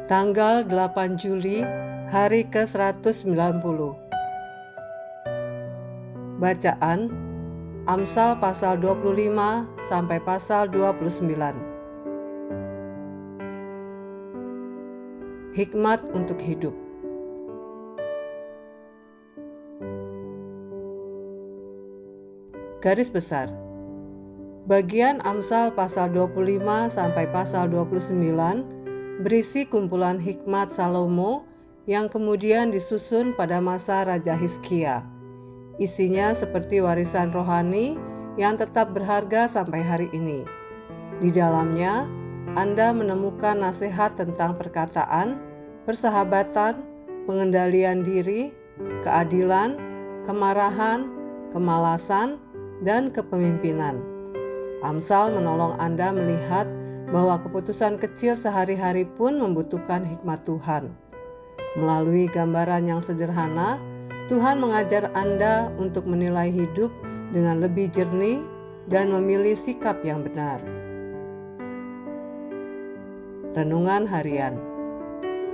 Tanggal 8 Juli, hari ke-190. Bacaan Amsal pasal 25 sampai pasal 29. Hikmat untuk hidup. Garis besar. Bagian Amsal pasal 25 sampai pasal 29 berisi kumpulan hikmat Salomo yang kemudian disusun pada masa Raja Hizkia. Isinya seperti warisan rohani yang tetap berharga sampai hari ini. Di dalamnya, Anda menemukan nasihat tentang perkataan, persahabatan, pengendalian diri, keadilan, kemarahan, kemalasan, dan kepemimpinan. Amsal menolong Anda melihat bahwa keputusan kecil sehari-hari pun membutuhkan hikmat Tuhan. Melalui gambaran yang sederhana, Tuhan mengajar Anda untuk menilai hidup dengan lebih jernih dan memilih sikap yang benar. Renungan harian.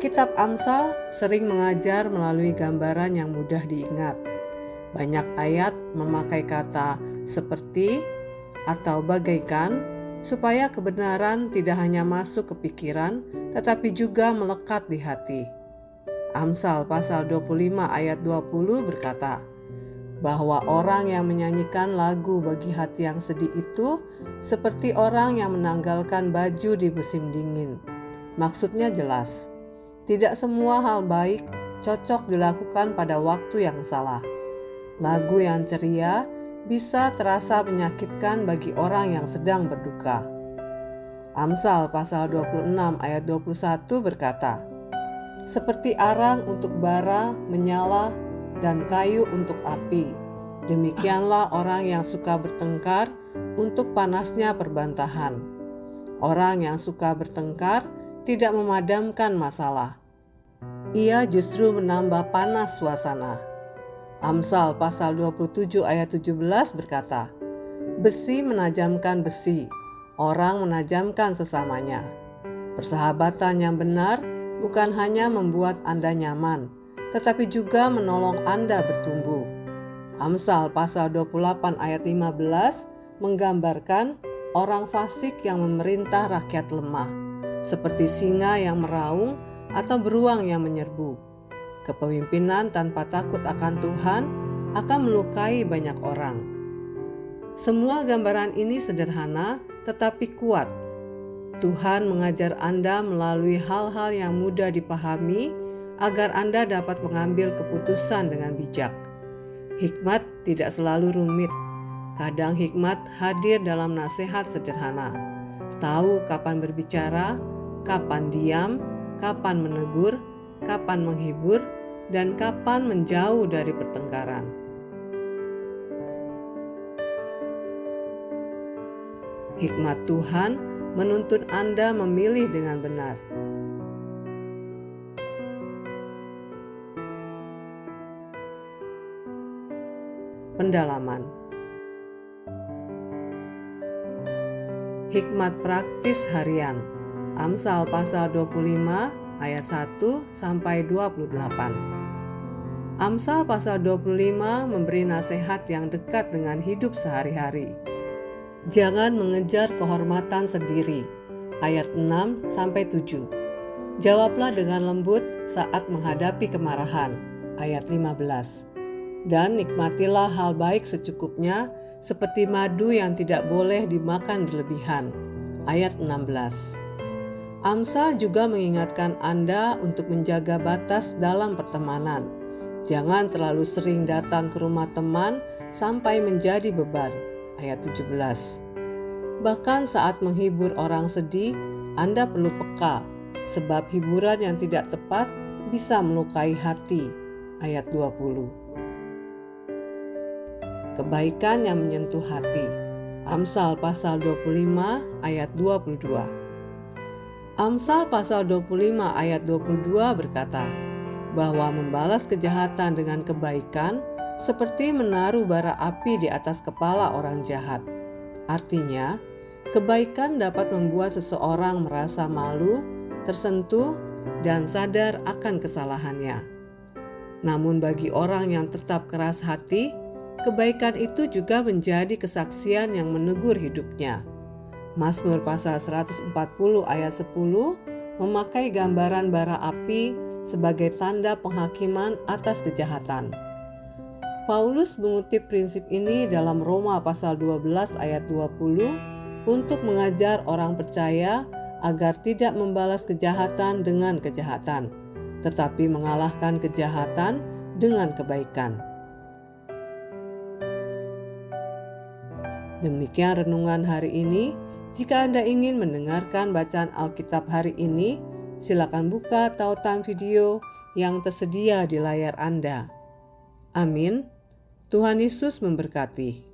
Kitab Amsal sering mengajar melalui gambaran yang mudah diingat. Banyak ayat memakai kata seperti atau bagaikan, supaya kebenaran tidak hanya masuk ke pikiran, tetapi juga melekat di hati. Amsal pasal 25 ayat 20 berkata, bahwa orang yang menyanyikan lagu bagi hati yang sedih itu seperti orang yang menanggalkan baju di musim dingin. Maksudnya jelas, tidak semua hal baik cocok dilakukan pada waktu yang salah. Lagu yang ceria bisa terasa menyakitkan bagi orang yang sedang berduka. Amsal pasal 26 ayat 21 berkata, seperti arang untuk bara menyala dan kayu untuk api, demikianlah orang yang suka bertengkar untuk panasnya perbantahan. Orang yang suka bertengkar tidak memadamkan masalah. Ia justru menambah panas suasana. Amsal pasal 27 ayat 17 berkata, besi menajamkan besi, orang menajamkan sesamanya. Persahabatan yang benar bukan hanya membuat Anda nyaman, tetapi juga menolong Anda bertumbuh. Amsal pasal 28 ayat 15 menggambarkan orang fasik yang memerintah rakyat lemah, seperti singa yang meraung atau beruang yang menyerbu. Kepemimpinan tanpa takut akan Tuhan akan melukai banyak orang. Semua gambaran ini sederhana tetapi kuat. Tuhan mengajar Anda melalui hal-hal yang mudah dipahami agar Anda dapat mengambil keputusan dengan bijak. Hikmat tidak selalu rumit. Kadang hikmat hadir dalam nasihat sederhana. Tahu kapan berbicara, kapan diam, kapan menegur, kapan menghibur, dan kapan menjauh dari pertengkaran. Hikmat Tuhan menuntun Anda memilih dengan benar. Pendalaman. Hikmat praktis harian. Amsal pasal 25 ayat 1 sampai 28. Amsal pasal 25 memberi nasihat yang dekat dengan hidup sehari-hari. Jangan mengejar kehormatan sendiri. Ayat 6 sampai 7. Jawablah dengan lembut saat menghadapi kemarahan. Ayat 15. Dan nikmatilah hal baik secukupnya, seperti madu yang tidak boleh dimakan berlebihan. Ayat 16. Amsal juga mengingatkan Anda untuk menjaga batas dalam pertemanan. Jangan terlalu sering datang ke rumah teman sampai menjadi beban. Ayat 17. Bahkan saat menghibur orang sedih, Anda perlu peka, sebab hiburan yang tidak tepat bisa melukai hati. Ayat 20. Kebaikan yang menyentuh hati. Amsal pasal 25 ayat 22. Amsal pasal 25 ayat 22 berkata, bahwa membalas kejahatan dengan kebaikan seperti menaruh bara api di atas kepala orang jahat. Artinya, kebaikan dapat membuat seseorang merasa malu, tersentuh, dan sadar akan kesalahannya. Namun bagi orang yang tetap keras hati, kebaikan itu juga menjadi kesaksian yang menegur hidupnya. Mazmur pasal 140 ayat 10 memakai gambaran bara api sebagai tanda penghakiman atas kejahatan. Paulus mengutip prinsip ini dalam Roma pasal 12 ayat 20 untuk mengajar orang percaya agar tidak membalas kejahatan dengan kejahatan, tetapi mengalahkan kejahatan dengan kebaikan. Demikian renungan hari ini. Jika Anda ingin mendengarkan bacaan Alkitab hari ini, silakan buka tautan video yang tersedia di layar Anda. Amin. Tuhan Yesus memberkati.